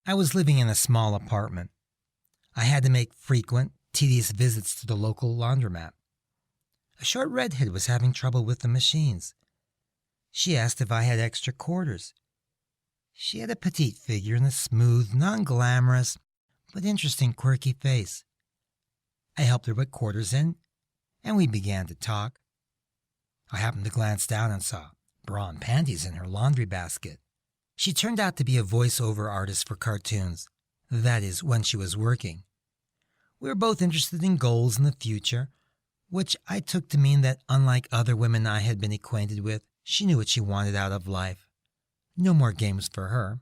I was living in a small apartment. I had to make frequent, tedious visits to the local laundromat. A short redhead was having trouble with the machines. She asked if I had extra quarters. She had a petite figure and a smooth, non-glamorous, but interesting, quirky face. I helped her put quarters in, and we began to talk. I happened to glance down and saw bra and panties in her laundry basket. She turned out to be a voice-over artist for cartoons. That is, when she was working. We were both interested in goals in the future, which I took to mean that unlike other women I had been acquainted with, she knew what she wanted out of life. No more games for her.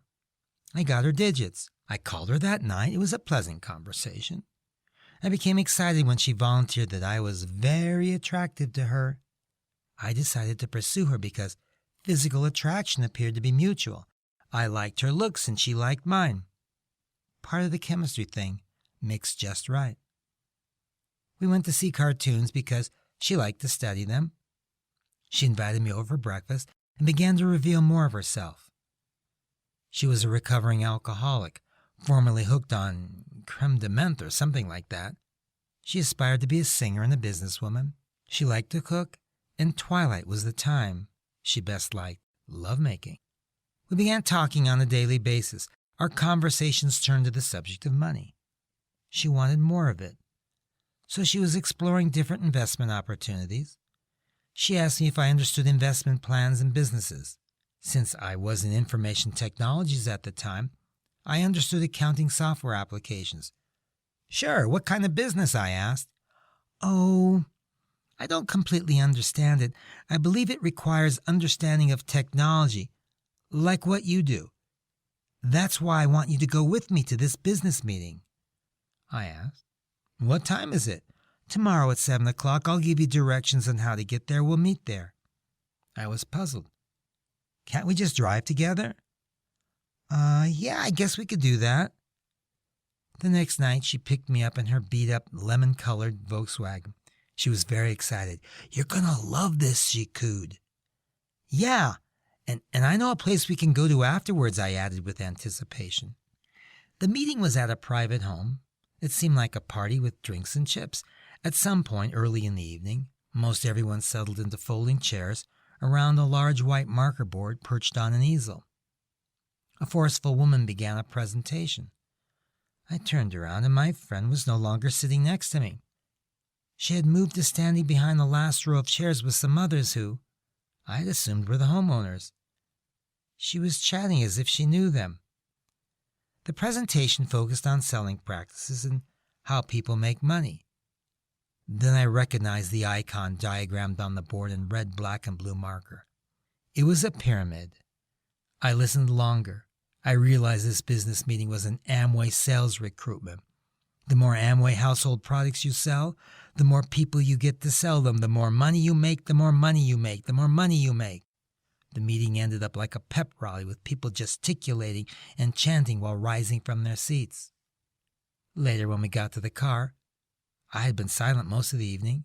I got her digits. I called her that night. It was a pleasant conversation. I became excited when she volunteered that I was very attractive to her. I decided to pursue her because physical attraction appeared to be mutual. I liked her looks and she liked mine. Part of the chemistry thing, mixed just right. We went to see cartoons because she liked to study them. She invited me over for breakfast and began to reveal more of herself. She was a recovering alcoholic, formerly hooked on creme de menthe or something like that. She aspired to be a singer and a businesswoman. She liked to cook, and twilight was the time she best liked lovemaking. We began talking on a daily basis. Our conversations turned to the subject of money. She wanted more of it, so she was exploring different investment opportunities. She asked me if I understood investment plans and businesses. Since I was in information technologies at the time, I understood accounting software applications. Sure, what kind of business? I asked. Oh, I don't completely understand it. I believe it requires understanding of technology, like what you do. That's why I want you to go with me to this business meeting. I asked. What time is it? Tomorrow at 7 o'clock. I'll give you directions on how to get there. We'll meet there. I was puzzled. Can't we just drive together? Yeah, I guess we could do that. The next night, she picked me up in her beat-up, lemon-colored Volkswagen. She was very excited. You're gonna love this, she cooed. Yeah, and I know a place we can go to afterwards, I added with anticipation. The meeting was at a private home. It seemed like a party with drinks and chips. At some point early in the evening, most everyone settled into folding chairs around a large white marker board perched on an easel. A forceful woman began a presentation. I turned around and my friend was no longer sitting next to me. She had moved to standing behind the last row of chairs with some others who, I had assumed, were the homeowners. She was chatting as if she knew them. The presentation focused on selling practices and how people make money. Then I recognized the icon diagrammed on the board in red, black, and blue marker. It was a pyramid. I listened longer. I realized this business meeting was an Amway sales recruitment. The more Amway household products you sell, the more people you get to sell them. The more money you make, the more money you make, the more money you make. The meeting ended up like a pep rally with people gesticulating and chanting while rising from their seats. Later, when we got to the car, I had been silent most of the evening.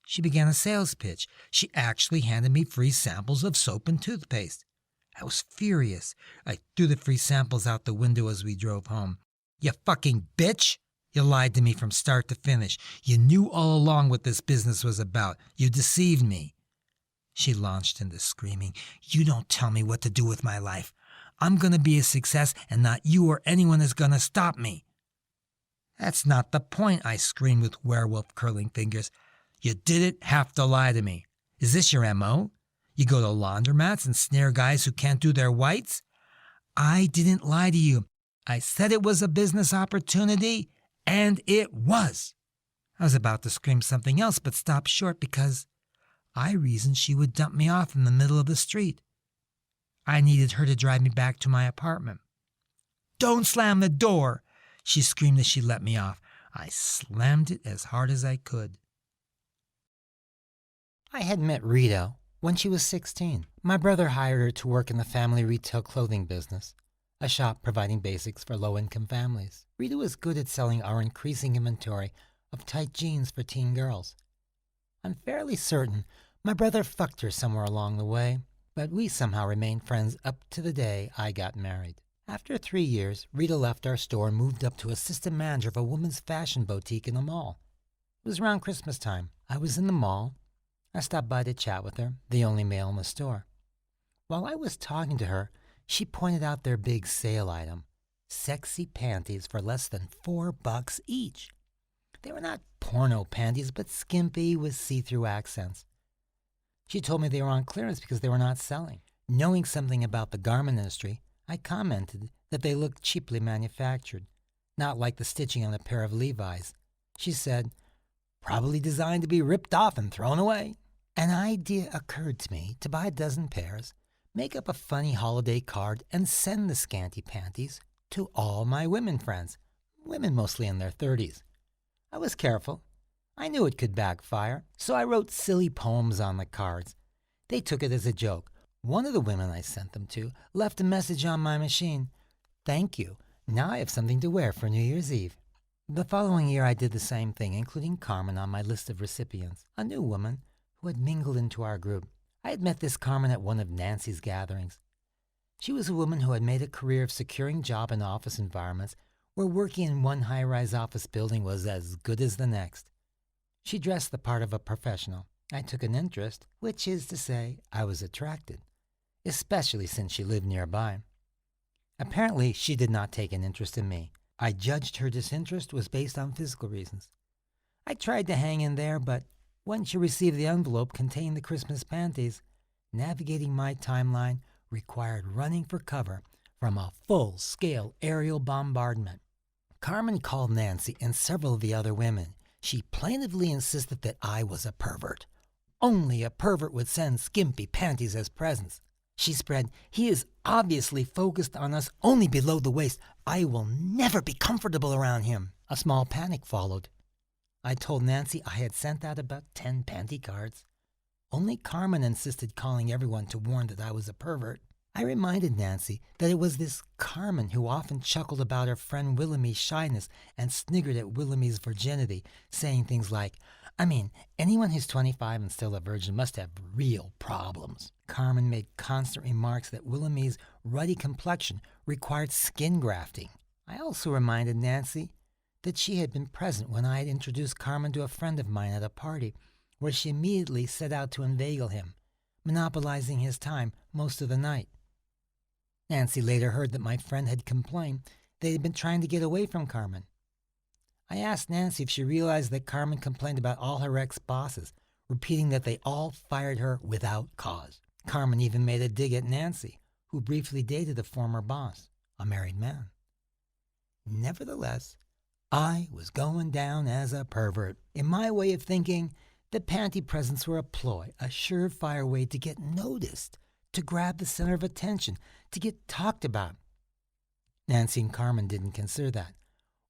She began a sales pitch. She actually handed me free samples of soap and toothpaste. I was furious. I threw the free samples out the window as we drove home. You fucking bitch! You lied to me from start to finish. You knew all along what this business was about. You deceived me. She launched into screaming. You don't tell me what to do with my life. I'm going to be a success, and not you or anyone is going to stop me. That's not the point, I screamed with werewolf-curling fingers. You didn't have to lie to me. Is this your M.O.? You go to laundromats and snare guys who can't do their whites? I didn't lie to you. I said it was a business opportunity, and it was. I was about to scream something else, but stopped short because I reasoned she would dump me off in the middle of the street. I needed her to drive me back to my apartment. Don't slam the door, she screamed as she let me off. I slammed it as hard as I could. I had met Rita when she was 16. My brother hired her to work in the family retail clothing business, a shop providing basics for low-income families. Rita was good at selling our increasing inventory of tight jeans for teen girls. I'm fairly certain my brother fucked her somewhere along the way, but we somehow remained friends up to the day I got married. After 3 years, Rita left our store and moved up to assistant manager of a women's fashion boutique in the mall. It was around Christmas time. I was in the mall. I stopped by to chat with her, the only male in the store. While I was talking to her, she pointed out their big sale item, sexy panties for less than $4 each. They were not porno panties, but skimpy with see-through accents. She told me they were on clearance because they were not selling. Knowing something about the garment industry, I commented that they looked cheaply manufactured, not like the stitching on a pair of Levi's. She said, "Probably designed to be ripped off and thrown away." An idea occurred to me to buy a dozen pairs, make up a funny holiday card, and send the scanty panties to all my women friends, women mostly in their 30s. I was careful. I knew it could backfire, so I wrote silly poems on the cards. They took it as a joke. One of the women I sent them to left a message on my machine. "Thank you. Now I have something to wear for New Year's Eve." The following year I did the same thing, including Carmen on my list of recipients, a new woman who had mingled into our group. I had met this Carmen at one of Nancy's gatherings. She was a woman who had made a career of securing job in office environments where working in one high-rise office building was as good as the next. She dressed the part of a professional. I took an interest, which is to say, I was attracted, especially since she lived nearby. Apparently, she did not take an interest in me. I judged her disinterest was based on physical reasons. I tried to hang in there, but when she received the envelope containing the Christmas panties, navigating my timeline required running for cover from a full-scale aerial bombardment. Carmen called Nancy and several of the other women. She plaintively insisted that I was a pervert. Only a pervert would send skimpy panties as presents. She spread, "He is obviously focused on us only below the waist. I will never be comfortable around him." A small panic followed. I told Nancy I had sent out about 10 panty cards. Only Carmen insisted calling everyone to warn that I was a pervert. I reminded Nancy that it was this Carmen who often chuckled about her friend Willemie's shyness and sniggered at Willemie's virginity, saying things like, anyone who's 25 and still a virgin must have real problems. Carmen made constant remarks that Willemie's ruddy complexion required skin grafting. I also reminded Nancy that she had been present when I had introduced Carmen to a friend of mine at a party, where she immediately set out to inveigle him, monopolizing his time most of the night. Nancy later heard that my friend had complained they had been trying to get away from Carmen. I asked Nancy if she realized that Carmen complained about all her ex-bosses, repeating that they all fired her without cause. Carmen even made a dig at Nancy, who briefly dated a former boss, a married man. Nevertheless, I was going down as a pervert. In my way of thinking, the panty presents were a ploy, a surefire way to get noticed, to grab the center of attention, to get talked about. Nancy and Carmen didn't consider that.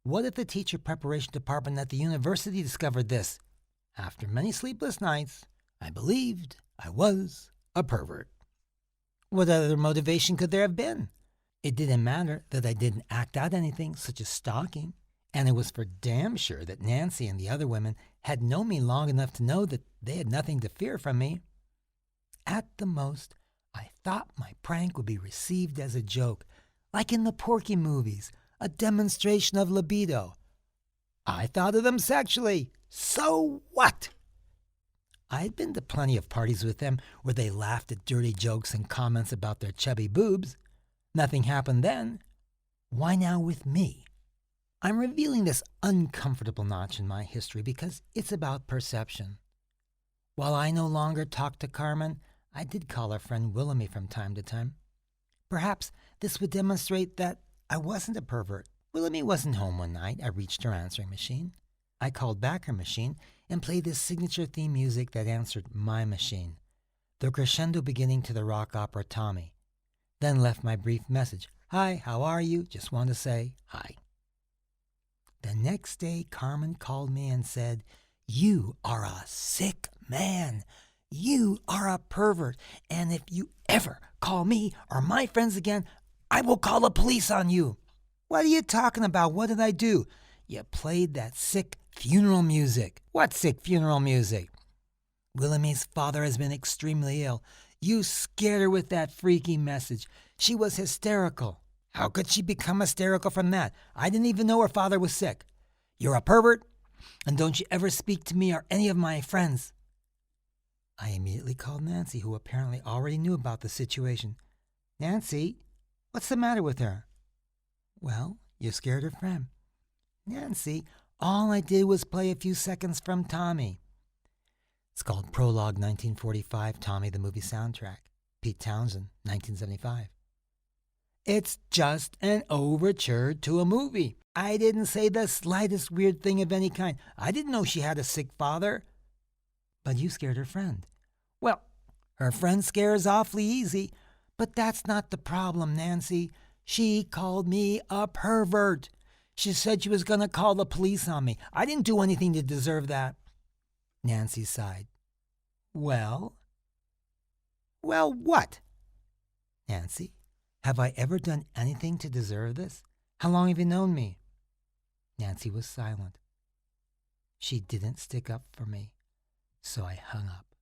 What if the teacher preparation department at the university discovered this? After many sleepless nights, I believed I was a pervert. What other motivation could there have been? It didn't matter that I didn't act out anything such as stalking, and it was for damn sure that Nancy and the other women had known me long enough to know that they had nothing to fear from me. At the most, I thought my prank would be received as a joke, like in the Porky movies, a demonstration of libido. I thought of them sexually. So what? I had been to plenty of parties with them where they laughed at dirty jokes and comments about their chubby boobs. Nothing happened then. Why now with me? I'm revealing this uncomfortable notch in my history because it's about perception. While I no longer talked to Carmen, I did call her friend Willemie from time to time. Perhaps this would demonstrate that I wasn't a pervert. Willemie wasn't home one night. I reached her answering machine. I called back her machine and played this signature theme music that answered my machine, the crescendo beginning to the rock opera Tommy. Then left my brief message. "Hi, how are you? Just want to say hi." The next day, Carmen called me and said, "You are a sick man. You are a pervert. And if you ever call me or my friends again, I will call the police on you." "What are you talking about? What did I do?" "You played that sick funeral music." "What sick funeral music?" "Willemie's father has been extremely ill. You scared her with that freaky message. She was hysterical." How could she become hysterical from that? I didn't even know her father was sick. You're a pervert, and don't you ever speak to me or any of my friends. I immediately called Nancy, who apparently already knew about the situation. Nancy, what's the matter with her? Well, you scared her friend. Nancy, all I did was play a few seconds from Tommy. It's called Prologue 1945, Tommy the Movie Soundtrack. Pete Townsend, 1975. It's just an overture to a movie. I didn't say the slightest weird thing of any kind. I didn't know she had a sick father. But you scared her friend. Well, her friend scares awfully easy, but that's not the problem, Nancy. She called me a pervert. She said she was going to call the police on me. I didn't do anything to deserve that. Nancy sighed. Well, what? Nancy, have I ever done anything to deserve this? How long have you known me? Nancy was silent. She didn't stick up for me, so I hung up.